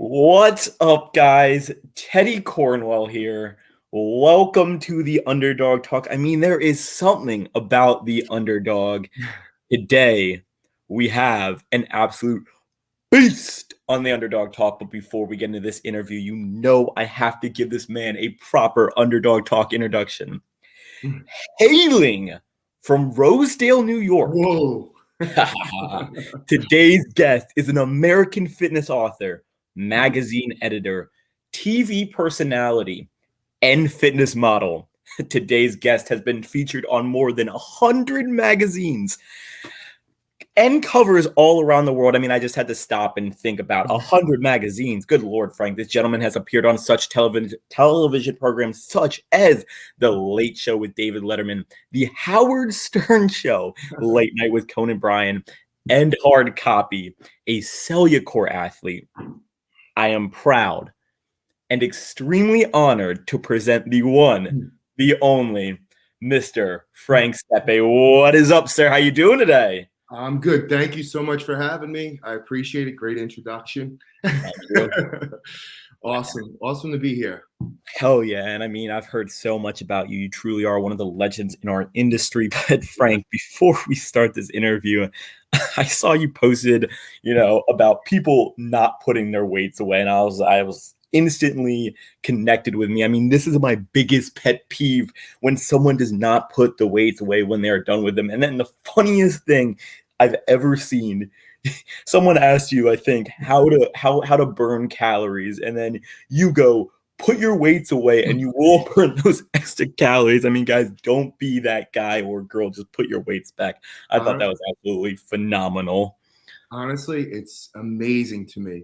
What's up, guys? Teddy Cornwell here. Welcome to the Underdog Talk. I mean, there is something about the Underdog. Today, we have an absolute beast on the Underdog Talk. But before we get into this interview, you know I have to give this man a proper Underdog Talk introduction. Hailing from Rosedale, New York. Whoa. Today's guest is an American fitness author, magazine editor, TV personality, and fitness model. Today's guest has been featured on more than 100 magazines and covers all around the world. I mean, I just had to stop and think about 100 magazines. Good Lord, Frank. This gentleman has appeared on such television programs such as The Late Show with David Letterman, The Howard Stern Show, Late Night with Conan Bryan, and Hard Copy, a Cellucor athlete. I am proud and extremely honored to present the one, the only, Mr. Frank Sepe. What is up, sir? How you doing today? I'm good. Thank you so much for having me. I appreciate it. Great introduction. Awesome to be here. Hell yeah. And I mean, I've heard so much about you. You truly are one of the legends in our industry. But Frank, before we start this interview, I saw you posted, about people not putting their weights away. And I was instantly connected with me. I mean, this is my biggest pet peeve, when someone does not put the weights away when they're done with them. And then the funniest thing I've ever seen, someone asked you, I think, how to burn calories, and then you go, put your weights away and you will burn those extra calories. I mean, guys, don't be that guy or girl. Just put your weights back. I thought that was absolutely phenomenal. Honestly, it's amazing to me.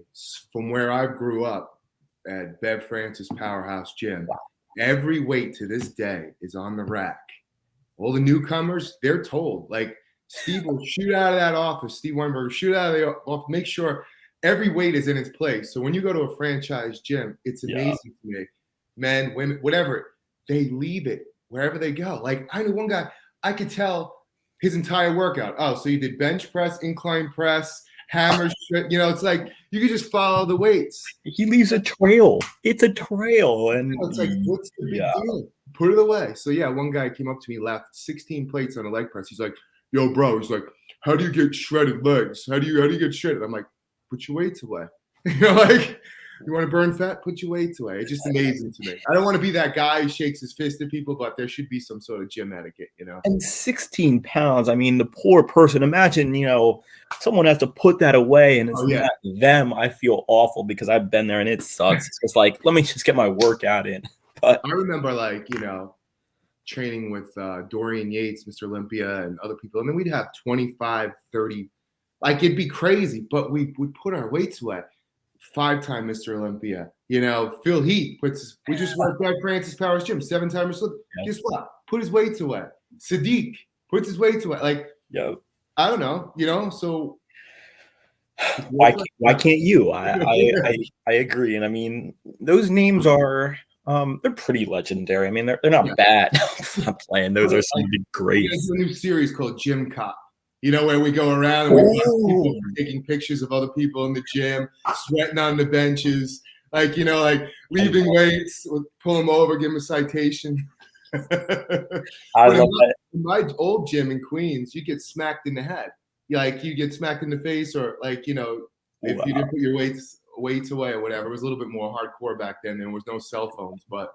From where I grew up at Ft.Frank's Powerhouse Gym, every weight to this day is on the rack. All the newcomers, they're told, like, Steve will shoot out of that office. Steve Weinberg will shoot out of the office. Make sure every weight is in its place. So when you go to a franchise gym, it's amazing to me. Men, women, whatever, they leave it wherever they go. Like, I knew one guy, I could tell his entire workout. Oh, so you did bench press, incline press, hammers. It's like you could just follow the weights. He leaves a trail. It's a trail. And it's like, what's the big deal? Put it away. So yeah, one guy came up to me, left 16 plates on a leg press. He's like, yo, bro, he's like, how do you get shredded legs? How do you get shredded? I'm like, put your weights away. Like, you want to burn fat? Put your weights away. It's just amazing to me. I don't want to be that guy who shakes his fist at people, but there should be some sort of gym etiquette, And 16 pounds. I mean, the poor person. Imagine, someone has to put that away, and it's not them. I feel awful because I've been there and it sucks. It's just like, let me just get my workout in. But I remember, training with Dorian Yates, Mr. Olympia, and other people. I mean, we'd have 25, 30. Like, it'd be crazy, but we would put our weights away. 5-time Mr. Olympia. Phil Heath we just went back Francis Powers Gym, 7-time Mr. Olympia. Guess what? Put his weights away. Sadiq puts his weights away. Like, I don't know, so why can't you? I agree. And I mean, those names are they're pretty legendary. I mean, they're not bad. I'm not playing. Those are some big greats. There's a new series called Gym Cop. Where we go around and we're taking pictures of other people in the gym, sweating on the benches, leaving weights, pull them over, give them a citation. I love that. In my old gym in Queens, you get smacked in the head. You get smacked in the face, or if you didn't put your weights away or whatever. It was a little bit more hardcore back then. There was no cell phones, but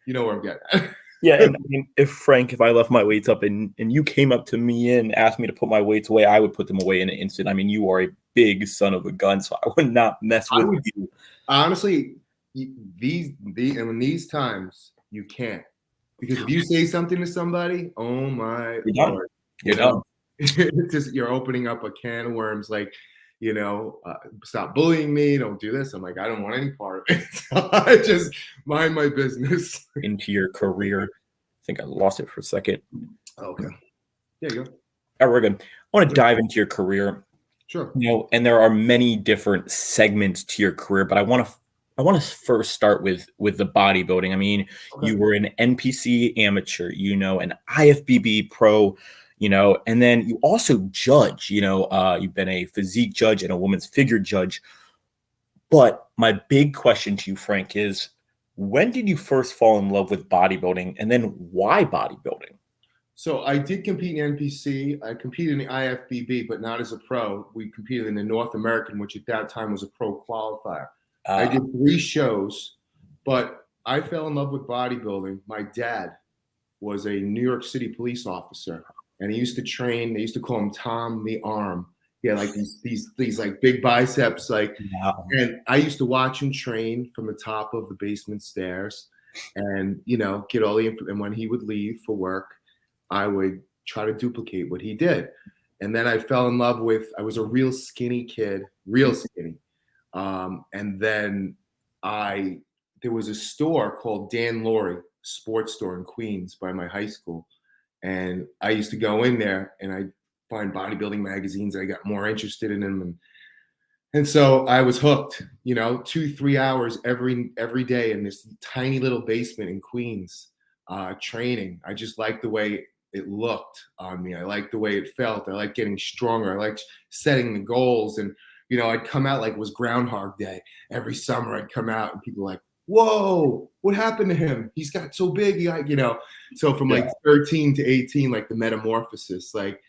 you know where I'm getting at. Yeah, and I mean, if I left my weights up and you came up to me and asked me to put my weights away, I would put them away in an instant. I mean, you are a big son of a gun, so I would not mess with you. Honestly, in these times, you can't. Because if you say something to somebody, oh my Lord. It's just, you're opening up a can of worms, stop bullying me, don't do this. I'm like, I don't want any part of it. So I just mind my business. Into your career. I think I lost it for a second. Okay. There you go. All right, we're good. I want to dive into your career. Sure. And there are many different segments to your career, but I want to first start with the bodybuilding. I mean, you were an NPC amateur, an IFBB pro, and then you also judge, you've been a physique judge and a women's figure judge. But my big question to you, Frank, is when did you first fall in love with bodybuilding, and then why bodybuilding? So I did compete in NPC. I competed in the IFBB, but not as a pro. We competed in the North American, which at that time was a pro qualifier. I did 3 shows, but I fell in love with bodybuilding. My dad was a New York City police officer, and he used to train. They used to call him Tom the Arm. He had like these like big biceps, like. Wow. And I used to watch him train from the top of the basement stairs, and get all the and when he would leave for work, I would try to duplicate what he did. And then I fell in love with. I was a real skinny kid, real skinny. And then there was a store called Dan Laurie Sports Store in Queens by my high school, and I used to go in there and I'd find bodybuilding magazines. I got more interested in them, and so I was hooked. 2-3 hours every day in this tiny little basement in Queens, training. I just liked the way it looked on me. I liked the way it felt. I liked getting stronger. I liked setting the goals. And, I'd come out like it was Groundhog Day. Every summer I'd come out and people were like, whoa, what happened to him? He's got so big. So from like 13 to 18, like the metamorphosis, like,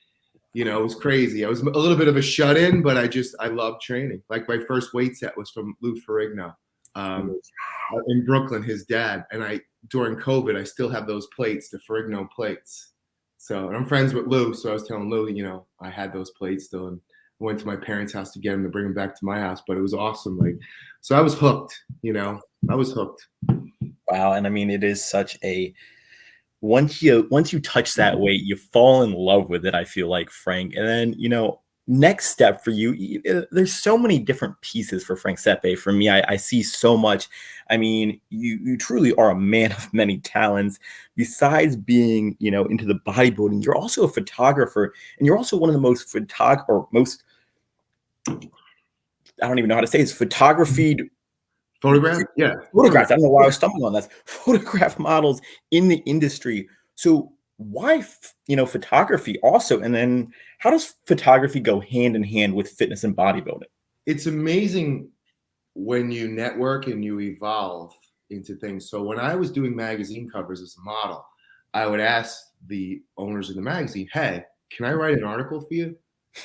it was crazy. I was a little bit of a shut-in, but I loved training. Like my first weight set was from Lou Ferrigno in Brooklyn, his dad. And during COVID, I still have those plates, the Ferrigno plates. So, and I'm friends with Lou. So I was telling Lou, I had those plates still, and I went to my parents' house to get them to bring them back to my house. But it was awesome. So I was hooked. I was hooked. Wow, and I mean, it is such a once you touch that weight, you fall in love with it. I feel like, Frank, and then next step for you, there's so many different pieces for Frank Sepe. For me, I see so much. I mean, you truly are a man of many talents. Besides being, into the bodybuilding, you're also a photographer, and you're also one of the most I don't even know how to say this, photographied Photograph? Yeah. Photographs. I don't know why I was stumbling on that. Photograph models in the industry. So why, photography also? And then how does photography go hand in hand with fitness and bodybuilding? It's amazing when you network and you evolve into things. So when I was doing magazine covers as a model, I would ask the owners of the magazine, hey, can I write an article for you?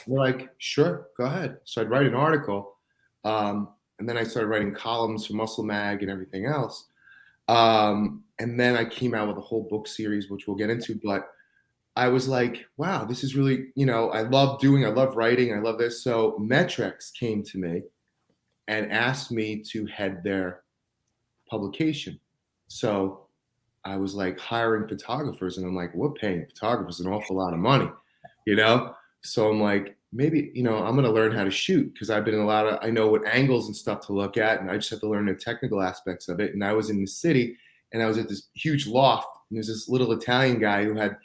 They're like, sure, go ahead. So I'd write an article. And then I started writing columns for Muscle Mag and everything else. And then I came out with a whole book series, which we'll get into. But I was like, wow, this is really, I love writing. I love this. So Metrics came to me and asked me to head their publication. So I was like hiring photographers, and I'm like, we're paying photographers an awful lot of money, So I'm like, maybe, I'm going to learn how to shoot, because I've been in I know what angles and stuff to look at, and I just have to learn the technical aspects of it. And I was in the city, and I was at this huge loft, and there's this little Italian guy who had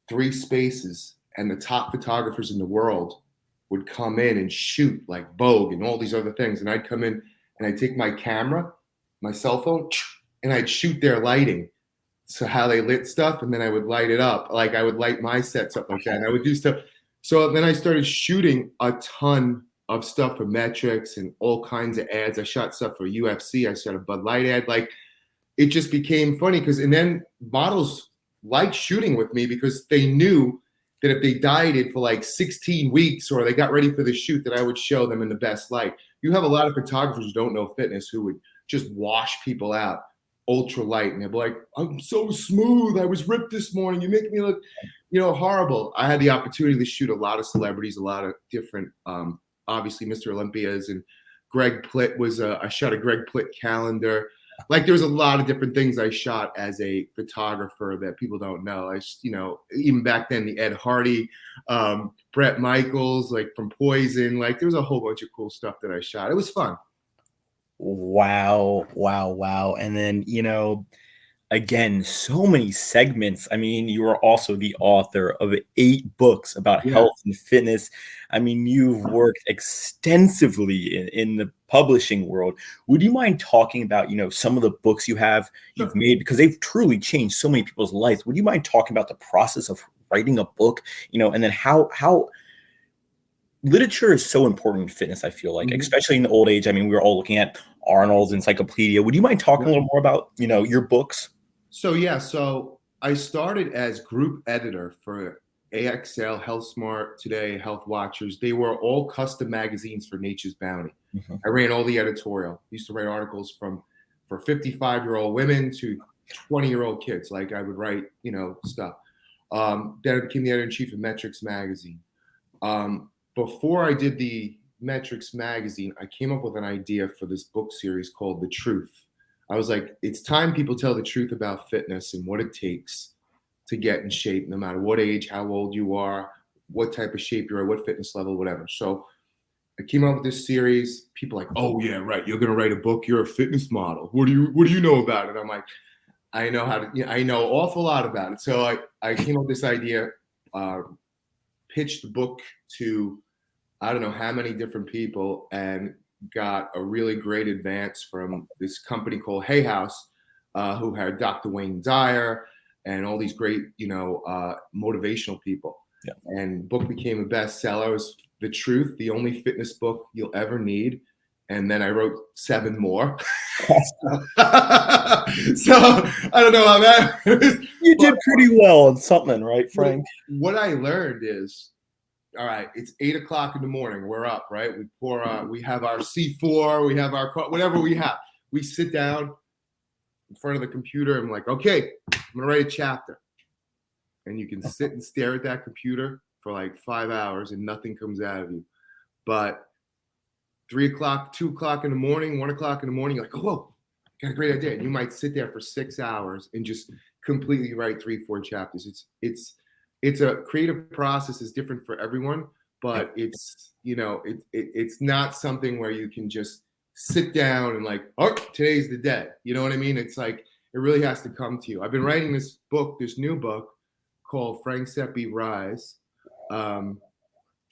3 spaces, and the top photographers in the world would come in and shoot like Vogue and all these other things. And I'd come in and I'd take my camera, my cell phone, and I'd shoot their lighting. So how they lit stuff, and then I would light it up. Like I would light my sets up like that, and I would do stuff. So then I started shooting a ton of stuff for Metrics and all kinds of ads. I shot stuff for UFC. I shot a Bud Light ad. Like it just became funny and then models liked shooting with me because they knew that if they dieted for like 16 weeks or they got ready for the shoot, that I would show them in the best light. You have a lot of photographers who don't know fitness who would just wash people out ultra light, and they'll be like, I'm so smooth, I was ripped this morning, you make me look horrible. I had the opportunity to shoot a lot of celebrities, a lot of different obviously Mr. Olympias, and Greg Plitt was I shot a Greg Plitt calendar. Like there was a lot of different things I shot as a photographer that people don't know. Even back then, the Ed Hardy, Bret Michaels, like from Poison, like there was a whole bunch of cool stuff that I shot. It was fun. Wow. And then, again, so many segments. I mean, you are also the author of 8 books about health and fitness. I mean, you've worked extensively in the publishing world. Would you mind talking about, some of the books you've made, because they've truly changed so many people's lives? Would you mind talking about the process of writing a book, and then how literature is so important in fitness, I feel like, especially in the old age. I mean, we were all looking at Arnold's encyclopedia. Would you mind talking a little more about, your books? So I started as group editor for AXL, Health Smart, Today, Health Watchers. They were all custom magazines for Nature's Bounty. I ran all the editorial. Used to write articles for 55-year-old women to 20-year-old kids. Like I would write, stuff. Then I became the editor-in-chief of Metrics Magazine. Before I did the Metrics Magazine, I came up with an idea for this book series called The Truth. I was like, it's time people tell the truth about fitness and what it takes to get in shape, no matter what age, how old you are, what type of shape you're at, what fitness level, whatever. So I came up with this series. People are like, oh yeah, right. You're gonna write a book. You're a fitness model. What do you know about it? I'm like, I know how to. I know an awful lot about it. So I came up with this idea, pitched the book to I don't know how many different people, and got a really great advance from this company called Hay House, who had Dr. Wayne Dyer and all these great, motivational people. Yeah. And book became a bestseller. It was The Truth, the only fitness book you'll ever need. And then I wrote 7 more. So I don't know how that is. You did pretty well on something, right, Frank? What I learned is, all right, it's 8 o'clock in the morning. We're up, right? We have our C4, we have our whatever we have. We sit down in front of the computer and I'm like, okay, I'm gonna write a chapter. And you can sit and stare at that computer for like 5 hours and nothing comes out of you. But 3 o'clock, 2 o'clock in the morning, 1 o'clock in the morning, you're like, oh, whoa, got a great idea. And you might sit there for 6 hours and just completely write 3-4 chapters. It's a creative process is different for everyone, but it's not something where you can just sit down and like, oh, today's the day. You know what I mean? It's like, it really has to come to you. I've been writing this new book called Frank Sepe Rise,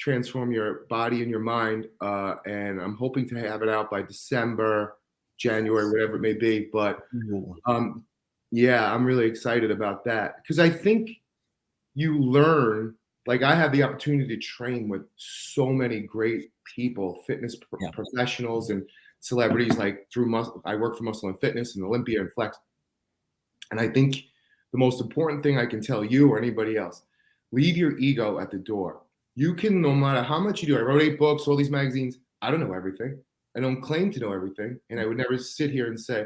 Transform Your Body and Your Mind. And I'm hoping to have it out by December, January, whatever it may be. But yeah, I'm really excited about that because I think you learn, like I have the opportunity to train with so many great people, fitness professionals and celebrities, like I work for Muscle and Fitness and Olympia and Flex. And I think the most important thing I can tell you or anybody else, leave your ego at the door. You can, no matter how much you do, I wrote 8 books, all these magazines, I don't know everything. I don't claim to know everything. And I would never sit here and say,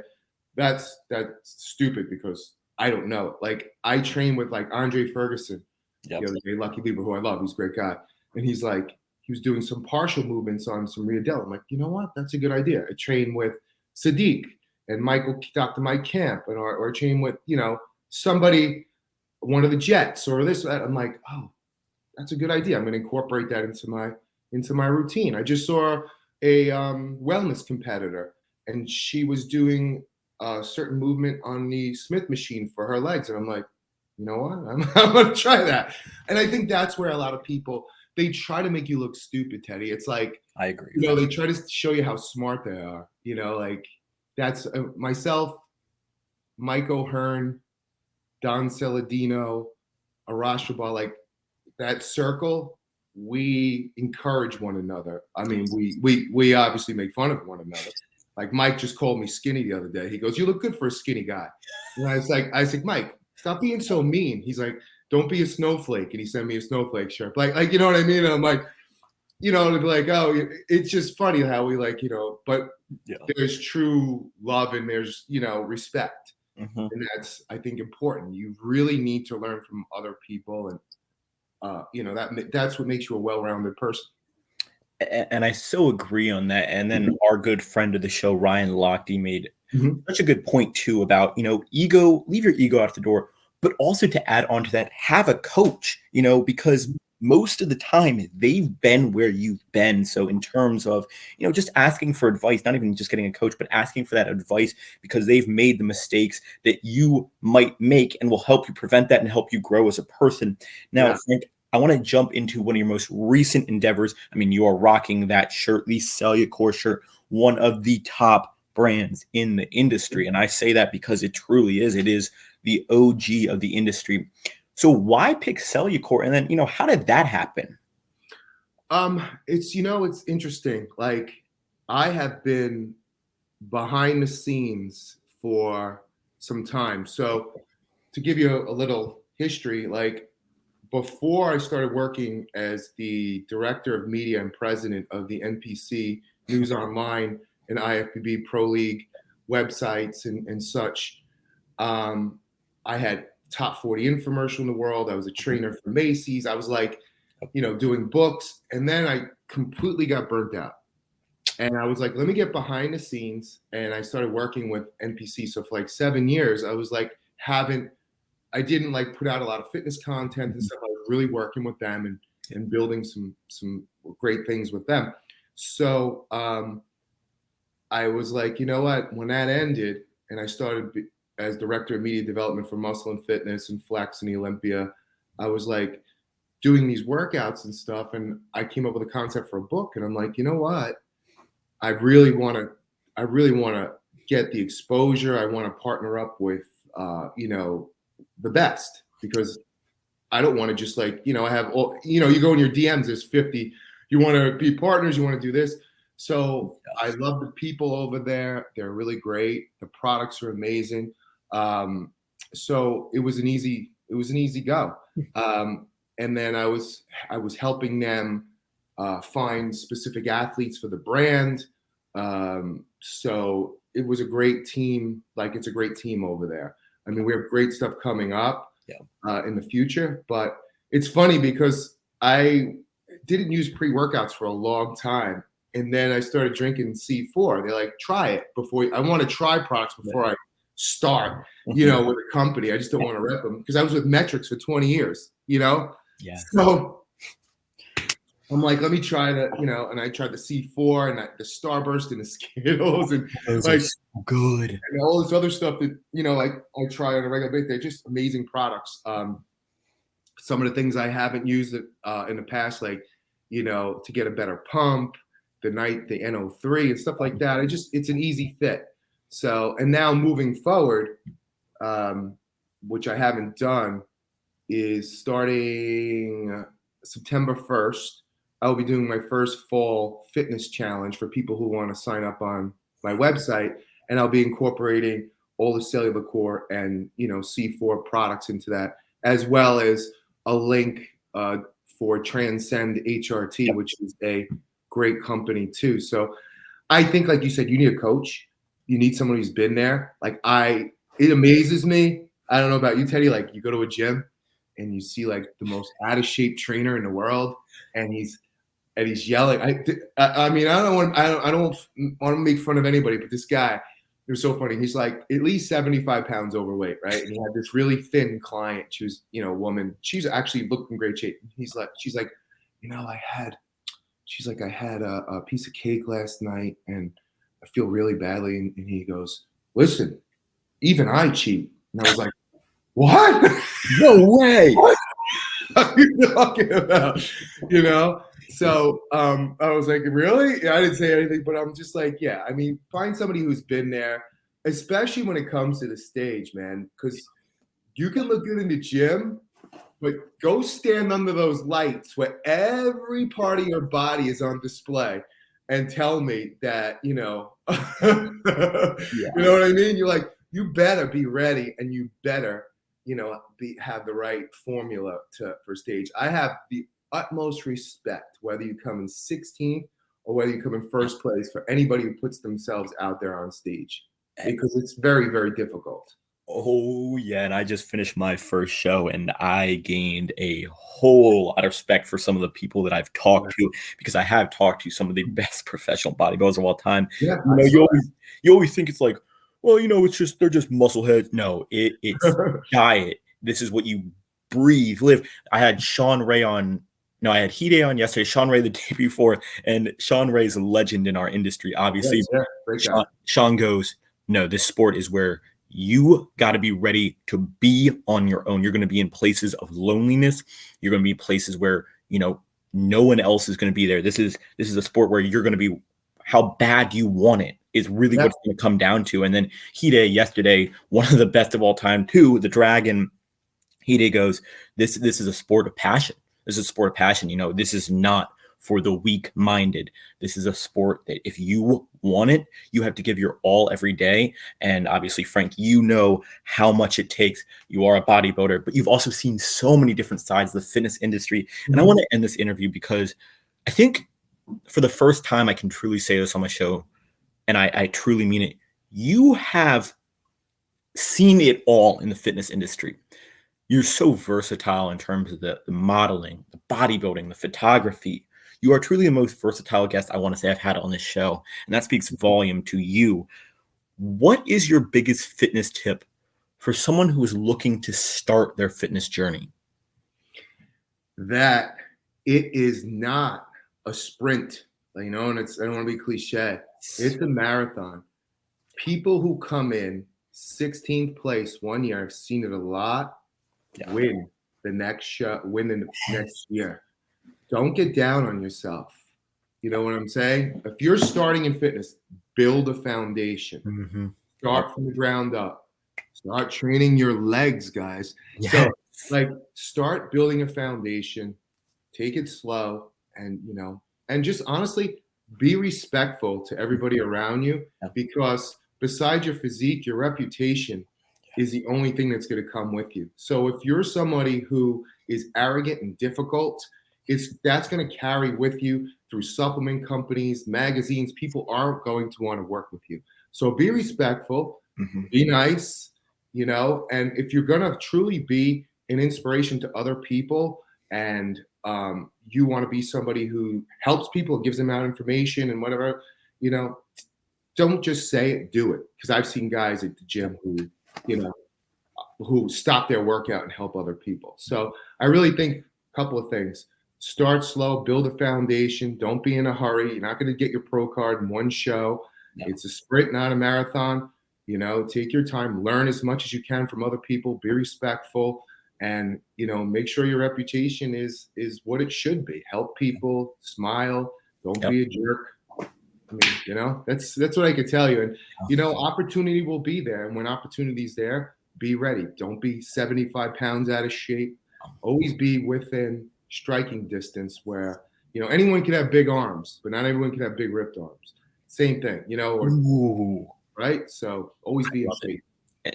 that's stupid because I don't know it. Like I train with like Andre Ferguson the other day, Lucky Lieber, who I love. He's a great guy. And he's like, he was doing some partial movements on some Riadel. I'm like, you know what? That's a good idea. I train with Sadiq and Dr. Mike Camp, or train with, somebody, one of the Jets or this. I'm like, oh, that's a good idea. I'm going to incorporate that into my routine. I just saw a wellness competitor, and she was doing a certain movement on the Smith machine for her legs, and I'm like, you know what? I'm going to try that. And I think that's where a lot of people, they try to make you look stupid, Teddy. It's like, I agree. They try to show you how smart they are. Like that's myself, Mike O'Hearn, Don Saladino, Arash Rabal, like that circle, we encourage one another. I mean, we obviously make fun of one another. Like Mike just called me skinny the other day. He goes, "You look good for a skinny guy." And I said, "Mike, stop being so mean." He's like, "Don't be a snowflake." And he sent me a snowflake shirt. Like you know what I mean? And I'm like, to be like, oh, it's just funny how we like, but there's true love and there's, respect. And that's, I think, important. You really need to learn from other people. And, that's what makes you a well-rounded person. And I so agree on that. And then our good friend of the show, Ryan Lochte, made such a good point too about, ego, leave your ego out the door, but also to add on to that, have a coach, because most of the time they've been where you've been. So in terms of, just asking for advice, not even just getting a coach, but asking for that advice because they've made the mistakes that you might make and will help you prevent that and help you grow as a person. Now, Frank, I want to jump into one of your most recent endeavors. I mean, you are rocking that shirt, the Cellucor shirt, one of the top brands in the industry. And I say that because it truly is. It is the OG of the industry. So why pick Cellucor? And then, how did that happen? It's it's interesting. Like I have been behind the scenes for some time. So to give you a little history, like before I started working as the director of media and president of the NPC News Online and IFBB Pro League websites and such, I had top 40 infomercial in the world. I was a trainer for Macy's. I was like, doing books. And then I completely got burnt out. And I was like, let me get behind the scenes. And I started working with NPC. So for like 7 years, I was like, I didn't like put out a lot of fitness content and stuff. I was really working with them and building some great things with them. So I was like, you know what? When that ended, and I started as director of media development for Muscle and Fitness and Flex and Olympia, I was like doing these workouts and stuff. And I came up with a concept for a book. And I'm like, you know what? I really want to get the exposure. I want to partner up with, the best, because I don't want to just like, I have all, you go in your DMs, there's 50, you want to be partners, you want to do this. So I love the people over there. They're really great. The products are amazing. So it was an easy go. And then I was helping them find specific athletes for the brand. So it was a great team. Like it's a great team over there. I mean, we have great stuff coming up in the future, but it's funny because I didn't use pre-workouts for a long time. And then I started drinking C4. They're like, try it I want to try products before I start, with a company. I just don't want to rep them because I was with Metrics for 20 years, Yeah. So I'm like, let me try and I tried the C4 and the Starburst and the Skittles and like good and all this other stuff that, like I try on a regular basis. They're just amazing products. Some of the things I haven't used in the past, like, to get a better pump, the NO3 and stuff like that. It's an easy fit. So, and now moving forward, which I haven't done, is starting September 1st. I'll be doing my first fall fitness challenge for people who want to sign up on my website, and I'll be incorporating all the Cellucor and C4 products into that, as well as a link for Transcend HRT, which is a great company too. So I think, like you said, you need a coach. You need someone who's been there. Like it amazes me. I don't know about you, Teddy. Like you go to a gym and you see like the most out of shape trainer in the world, and he's yelling. I mean, I don't want to make fun of anybody, but this guy, it was so funny. He's like at least 75 pounds overweight, right? And he had this really thin client. She was, a woman. She's actually looked in great shape. She's like, I had a piece of cake last night and I feel really badly. And he goes, listen, even I cheat. And I was like, what? No way. What are you talking about? So I was like, really? I didn't say anything, but I'm just like, yeah. I mean, find somebody who's been there, especially when it comes to the stage, man, because you can look good in the gym, but go stand under those lights where every part of your body is on display and tell me that, you know what I mean? You're like, you better be ready and you better, have the right formula for stage. I have the utmost respect, whether you come in 16th or whether you come in first place, for anybody who puts themselves out there on stage, because it's very, very difficult. Oh, yeah. And I just finished my first show and I gained a whole lot of respect for some of the people that I've talked to, because I have talked to some of the best professional bodybuilders of all time. Yeah, you always think it's like, well, they're just muscleheads. No, it's diet. This is what you breathe, live. I had Sean Ray on. No, I had Hide on yesterday, Sean Ray the day before, and Sean Ray's a legend in our industry, obviously. Yeah, Sean goes, no, this sport is where you got to be ready to be on your own. You're going to be in places of loneliness. You're going to be places where, no one else is going to be there. This is a sport where you're going to be how bad you want it is really what's going to come down to. And then Hide yesterday, one of the best of all time too, the Dragon, Hide goes, this is a sport of passion. This is a sport of passion. This is not for the weak-minded. This is a sport that if you want it, you have to give your all every day. And obviously, Frank, you know how much it takes. You are a bodybuilder, but you've also seen so many different sides of the fitness industry. And I want to end this interview because I think for the first time I can truly say this on my show, and I truly mean it. You have seen it all in the fitness industry. You're so versatile in terms of the modeling, the bodybuilding, the photography. You are truly the most versatile guest I want to say I've had on this show, and that speaks volume to you. What is your biggest fitness tip for someone who is looking to start their fitness journey? That it is not a sprint, and I don't want to be cliche. It's a marathon. People who come in 16th place one year, I've seen it a lot, win the next year. Don't get down on yourself. You know what I'm saying? If you're starting in fitness, build a foundation. Start from the ground up. Start training your legs, guys. So, start building a foundation. Take it slow, and just honestly be respectful to everybody around you, because besides your physique, your reputation is the only thing that's going to come with you. So if you're somebody who is arrogant and difficult, that's going to carry with you through supplement companies, magazines. People aren't going to want to work with you. So be respectful, be nice, and if you're going to truly be an inspiration to other people, and you want to be somebody who helps people, gives them out information and whatever, don't just say it, do it. Because I've seen guys at the gym who stop their workout and help other people. So I really think a couple of things. Start slow, build a foundation. Don't be in a hurry. You're not going to get your pro card in one show. No. It's a sprint, not a marathon. Take your time, learn as much as you can from other people, be respectful, and, make sure your reputation is what it should be. Help people, smile, don't be a jerk. I mean, that's what I could tell you. And, opportunity will be there. And when opportunity's there, be ready. Don't be 75 pounds out of shape. Always be within striking distance where, anyone can have big arms, but not everyone can have big ripped arms. Same thing, right? So always be in shape.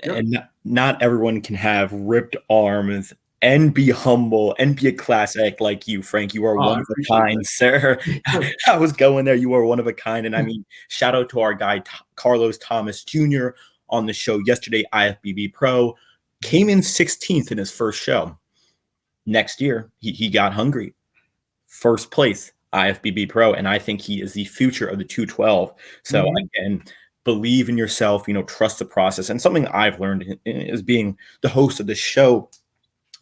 And not everyone can have ripped arms and be humble and be a class act like you, Frank. You are one of a kind, sir. I was going there. You are one of a kind. And I mean, shout out to our guy, Carlos Thomas Jr. on the show yesterday, IFBB Pro. Came in 16th in his first show. Next year, he got hungry. First place, IFBB Pro. And I think he is the future of the 212. So again, believe in yourself, trust the process. And something I've learned is being the host of the show.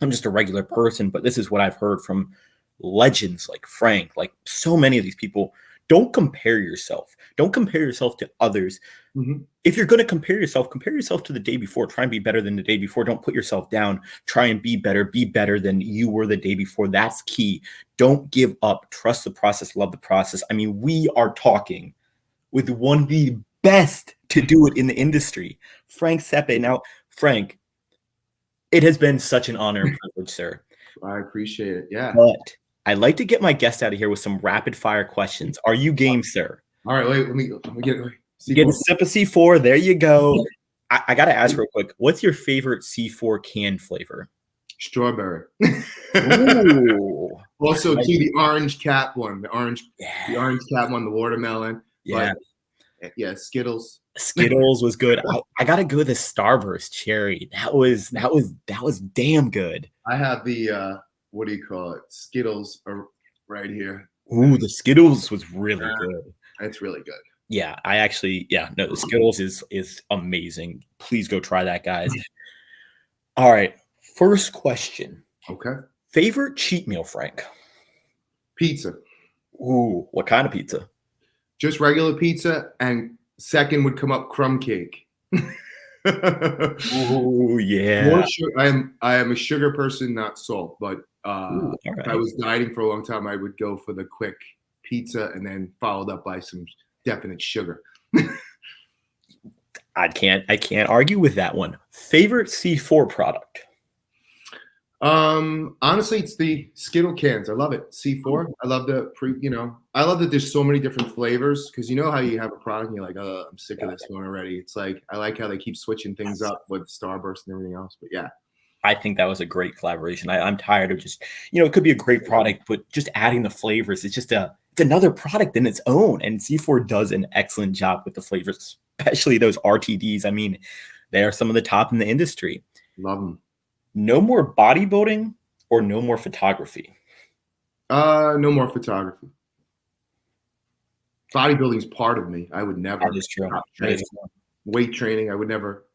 I'm just a regular person, but this is what I've heard from legends like Frank, like so many of these people. Don't compare yourself. Don't compare yourself to others. If you're going to compare yourself to the day before. Try and be better than the day before. Don't put yourself down. Try and be better than you were the day before. That's key. Don't give up. Trust the process. Love the process. I mean, we are talking with one of the best to do it in the industry, Frank Sepe. Now, Frank, it has been such an honor and privilege, sir. I appreciate it. Yeah. But I'd like to get my guest out of here with some rapid fire questions. Are you game, sir? All right. Wait, let me get C4. Get a sip of C4. There you go. I got to ask real quick. What's your favorite C4 can flavor? Strawberry. Ooh. Also, the orange cap one. The orange cap one, the watermelon. Yeah. But, yeah, Skittles. Skittles was good. I gotta go with the Starburst cherry. That was damn good. I have the what do you call it? Skittles are right here. Ooh, the Skittles was really good. It's really good. Yeah, the Skittles is amazing. Please go try that, guys. All right, first question. Okay. Favorite cheat meal, Frank? Pizza. Ooh, what kind of pizza? Just regular pizza, and second would come up crumb cake. Ooh, yeah. I am a sugar person, not salt. But if I was dieting for a long time, I would go for the quick pizza and then followed up by some definite sugar. I can't argue with that one. Favorite C4 product? Honestly, it's the Skittle cans. I love it. C4. I love I love that there's so many different flavors because you know how you have a product and you're like, oh, I'm sick of this one already. It's like I like how they keep switching things up with Starburst and everything else. But yeah. I think that was a great collaboration. I'm tired of just, it could be a great product, but just adding the flavors, it's another product in its own. And C4 does an excellent job with the flavors, especially those RTDs. I mean, they are some of the top in the industry. Love them. No more bodybuilding or no more photography? No more photography. Bodybuilding is part of me. I would never That is true. stop training. Weight training, I would never,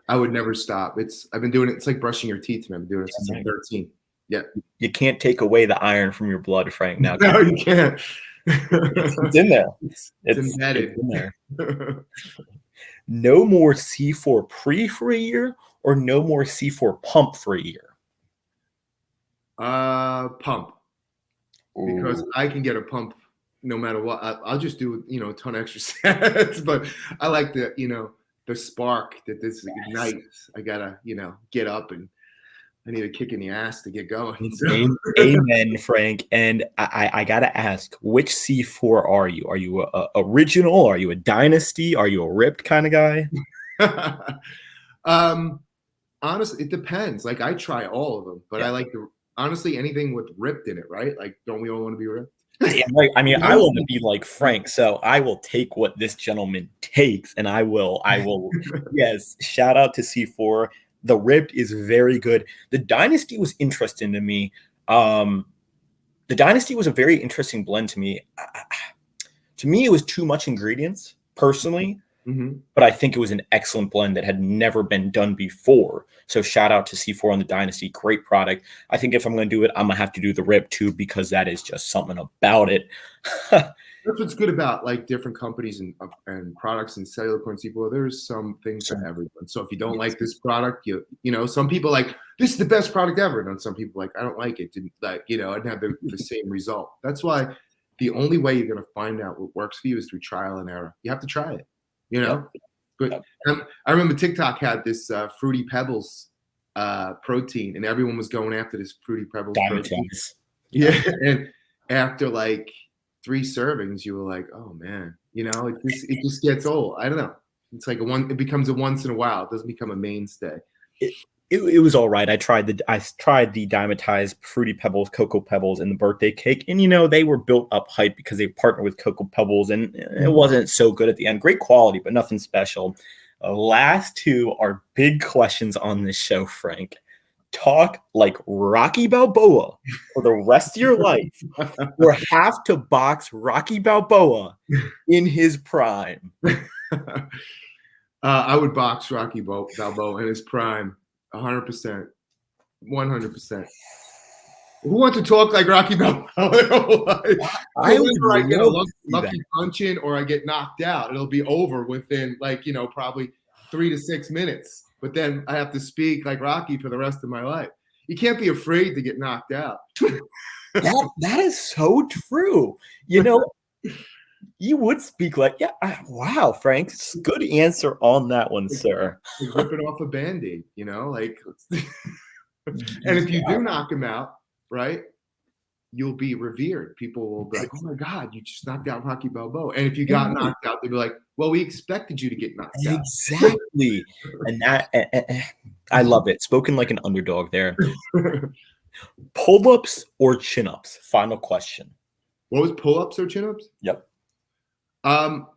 I would never stop. I've been doing it. It's like brushing your teeth, man. I've been doing it since I'm 13. Yeah. You can't take away the iron from your blood, Frank. Now, no, you can't. It's in there. It's embedded. It's in there. No more C4 pre for a year or no more C4 pump for a year? Pump. Because I can get a pump no matter what. I'll just do, a ton of extra sets, but I like the spark that this ignites. I gotta, get up and I need a kick in the ass to get going. Amen, Frank. And I gotta ask, which C4 are you? Are you a original? Are you a dynasty? Are you a ripped kind of guy? Honestly, it depends. Like I try all of them, but I like honestly anything with ripped in it, right? Like, don't we all want to be ripped? I mean, I want to be like Frank, so I will take what this gentleman takes, and I will. Yes, shout out to C4. The ripped is very good. The dynasty was interesting to me. The dynasty was a very interesting blend to me. To me, it was too much ingredients, personally. Mm-hmm. But I think it was an excellent blend that had never been done before. So shout out to C4 on the Dynasty. Great product. I think if I'm going to do it, I'm going to have to do the rip too, because that is just something about it. That's what's good about like different companies and products and Cellucor and C4. There's some things for everyone. So if you don't like this product, some people like, this is the best product ever. And some people like, I don't like it. I didn't have the same result. That's why the only way you're going to find out what works for you is through trial and error. You have to try it. But I remember TikTok had this Fruity Pebbles protein, and everyone was going after this Fruity Pebbles protein. Yeah, and after like 3 servings, you were like, "Oh man, it just gets old." I don't know. It's like it becomes a once in a while. It doesn't become a mainstay. It was all right. I tried the Dimetized Fruity Pebbles, Cocoa Pebbles, and the birthday cake, and they were built up hype because they partnered with Cocoa Pebbles, and it wasn't so good at the end. Great quality, but nothing special. Last 2 are big questions on this show, Frank. Talk like Rocky Balboa for the rest of your life, or have to box Rocky Balboa in his prime. I would box Rocky Balboa in his prime. 100%. 100%. Who wants to talk like Rocky Balboa? I get a lucky punch in or I get knocked out. It'll be over within probably 3 to 6 minutes. But then I have to speak like Rocky for the rest of my life. You can't be afraid to get knocked out. That is so true. You would speak like, wow, Frank, good answer on that one, sir. Ripping off a Band-Aid, and if you do knock him out, right, you'll be revered. People will be like, oh my God, you just knocked out Rocky Balboa. And if you got knocked out, they'll be like, well, we expected you to get knocked out. Exactly. And that, I love it. Spoken like an underdog there. Pull-ups or chin-ups? Final question. What was pull-ups or chin-ups? Yep.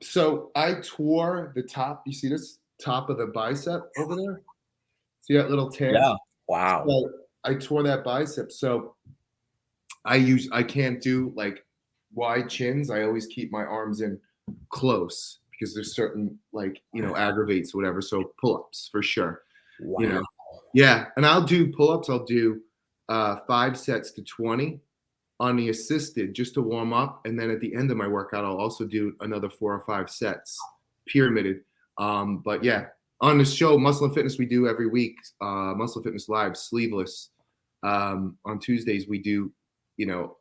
So I tore the top. You see this top of the bicep over there? See that little tear? Yeah. Wow. So I tore that bicep. So I can't do like wide chins. I always keep my arms in close because there's certain aggravates or whatever. So pull-ups for sure. Wow. Yeah. And I'll do pull-ups. I'll do 5 sets to 20. On the assisted just to warm up. And then at the end of my workout, I'll also do another 4 or 5 sets, pyramided. But yeah, on the show, Muscle and Fitness, we do every week, Muscle Fitness Live, sleeveless. On Tuesdays, we do,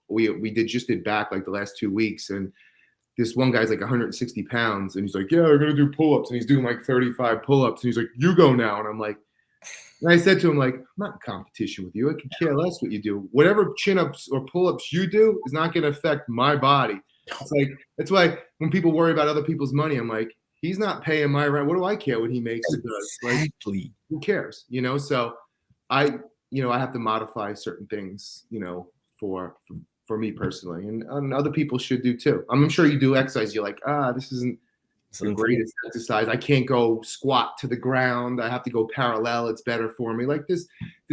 we did back like the last 2 weeks. And this one guy's like 160 pounds. And he's like, yeah, we're going to do pull-ups. And he's doing like 35 pull-ups. And he's like, you go now. And I'm like, And I said to him, like, I'm not in competition with you. I could care less what you do. Whatever chin-ups or pull-ups you do is not going to affect my body. It's like, that's why when people worry about other people's money, I'm like, he's not paying my rent. What do I care what he makes or does? Like, who cares? You know, so I have to modify certain things, for me personally, and other people should do too. I'm sure you do exercise. You're like, this isn't the greatest exercise. I can't go squat to the ground. I have to go parallel. It's better for me. Like there's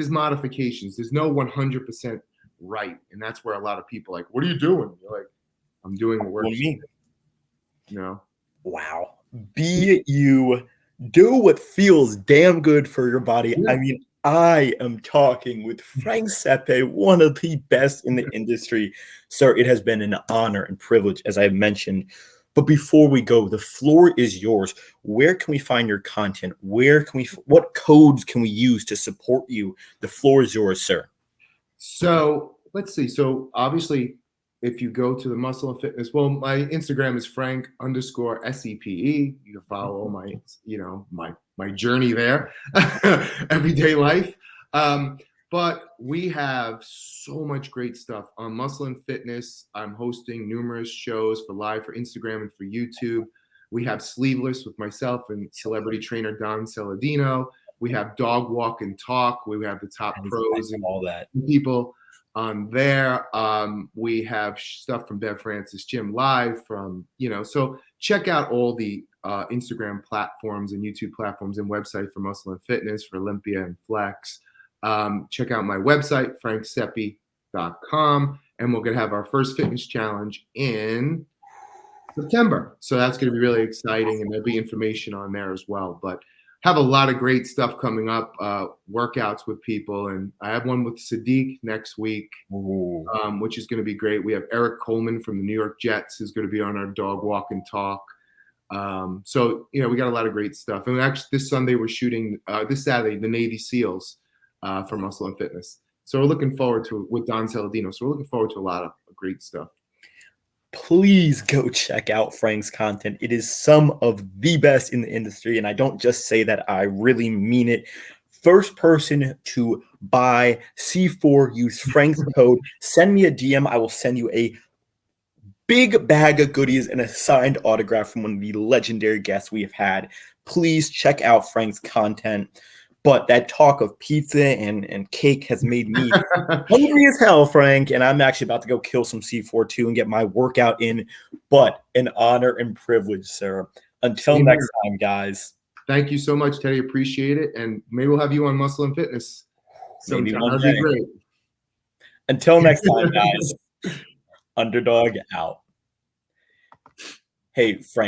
modifications. There's no 100% right, and that's where a lot of people are like, what are you doing? You're like, I'm doing what works. Wow. Be you. Do what feels damn good for your body. Yeah. I mean, I am talking with Frank Sepe, one of the best in the industry. Sir, it has been an honor and privilege, as I mentioned. But before we go, the floor is yours. Where can we find your content? What codes can we use to support you? The floor is yours, sir. So let's see. So obviously, if you go to the Muscle and Fitness, well, my Instagram is Frank_SEPE. You can follow my, my journey there, everyday life. But we have so much great stuff on Muscle and Fitness. I'm hosting numerous shows for Instagram and for YouTube. We have Sleeveless with myself and celebrity trainer Don Saladino. We have Dog Walk and Talk. We have the top pros and all that people on there. We have stuff from Ft.Frank's Gym Live from, so check out all the Instagram platforms and YouTube platforms and website for Muscle and Fitness, for Olympia and Flex. Check out my website, franksepe.com, and we're going to have our first fitness challenge in September. So that's going to be really exciting, and there'll be information on there as well. But have a lot of great stuff coming up, workouts with people. And I have one with Sadiq next week, which is going to be great. We have Eric Coleman from the New York Jets who's going to be on our Dog Walk and Talk. So, we got a lot of great stuff. And actually this Sunday we're shooting, this Saturday, the Navy SEALs for Muscle and Fitness. So we're looking forward to it with Don Saladino. So we're looking forward to a lot of great stuff. Please go check out Frank's content. It is some of the best in the industry. And I don't just say that, I really mean it. First person to buy C4, use Frank's code, send me a DM. I will send you a big bag of goodies and a signed autograph from one of the legendary guests we have had. Please check out Frank's content. But that talk of pizza and cake has made me hungry as hell, Frank. And I'm actually about to go kill some C4 too and get my workout in. But an honor and privilege, sir. Until next time, guys. Thank you so much, Teddy. Appreciate it. And maybe we'll have you on Muscle and Fitness sometime. That'd be great. Until next time, guys. Underdog out. Hey, Frank.